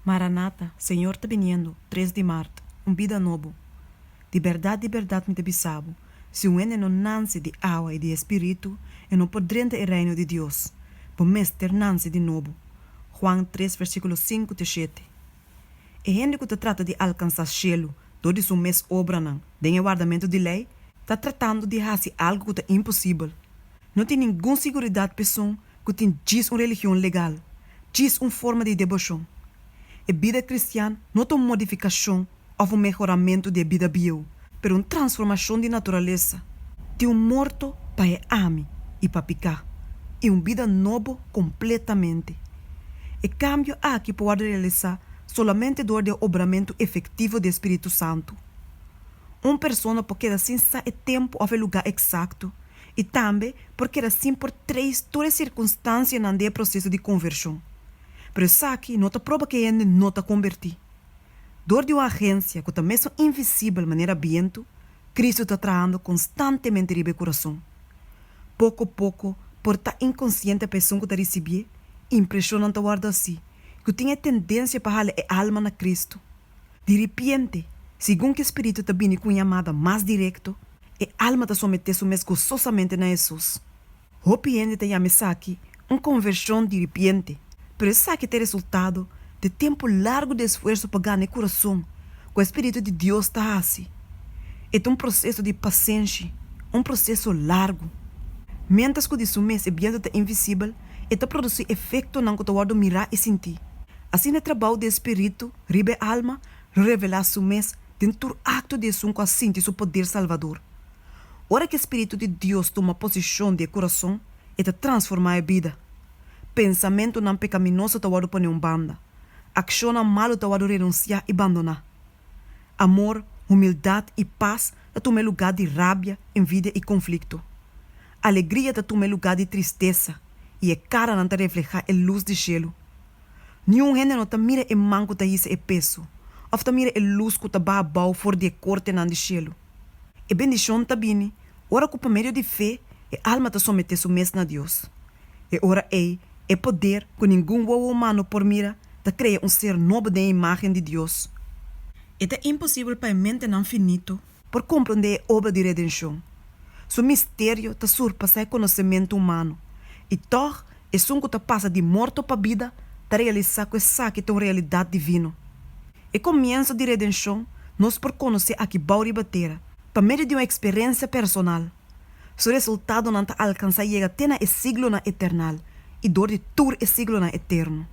Maranata, Senhor está viniendo, 3 de março, vida novo. De verdade me te bisabo, se um ene não nasce de água e de espírito, e não podrá o reino de Deus, por mestre nasce de novo. Juan 3, versículo 5 e 7. E gente que trata de alcançar cielo, todo isso mês obra não, de guardamento de lei, está tratando de fazer algo que é impossível. Não tem nenhuma segurança pessoa que tem diz uma religião legal, diz uma forma de devoção. A vida cristã não é uma modificação ou um melhoramento da vida bio, mas uma transformação de natureza. De um morto para ame e para picar, e uma vida nova completamente. O cambio aqui pode realizar somente durante o obramento efetivo do Espírito Santo. Uma pessoa pode quedar sem o tempo ou o lugar exato, e também pode quedar sem por todas as circunstâncias no processo de conversão. Mas isso aqui não te prova que ele não te converti. Dor de uma agência que também é invisível de maneira viento, Cristo está trabalhando constantemente no meu coração. Pouco a pouco, por estar inconsciente a pessoa que está recebendo, impressionante guarda assim, que tem a tendência para dar a alma na Cristo. De repente, segundo que o Espírito está vindo com uma chamada mais direta, a alma está sometendo mais gozosamente na Jesus. O piende tem a aqui uma conversão de repente, mas isso aqui tem resultado de tempo largo de esforço para ganhar o coração, que o Espírito de Deus está assim. É um processo de paciência, um processo largo. Mientras que o mês é bem invisível, está produzir efeito não que tu mirar e sentir. Assim é trabalho do Espírito, ribe a alma, revelar o mês dentro do acto de som que sente seu poder salvador. Ora que o Espírito de Deus toma posição de coração, está transformar a vida. Pensamento não pecaminoso tu pôr em banda. Ação não malo tu renunciar e abandonar. Amor, humildade e paz tu toma lugar de rabia, envidia e conflito. Alegria tu toma lugar de tristeza. E a cara não te refleja a luz do cielo. Nenhum gente não te mira e manco te hisa e peso. Ou te mira a luz que te babau for de corte não do cielo. E bendição te bine, ora que por meio de fé, a alma te somete su mês na Deus. E ora é poder que nenhum uovo humano por mira te cria ser novo de imagem de Deus. É impossível para a mente não finito por compreender a obra de redenção. Su mistério te surpassa o conhecimento humano. E toch, é um que te passa de morto para vida, te realizar que saque tem uma realidade divina. E começo de redenção, nós por conhecer a que bauri batera, para meio de uma experiência personal. Seu resultado não te alcança chega até na siglo na eternal, e dor de tur e siglo na eterno.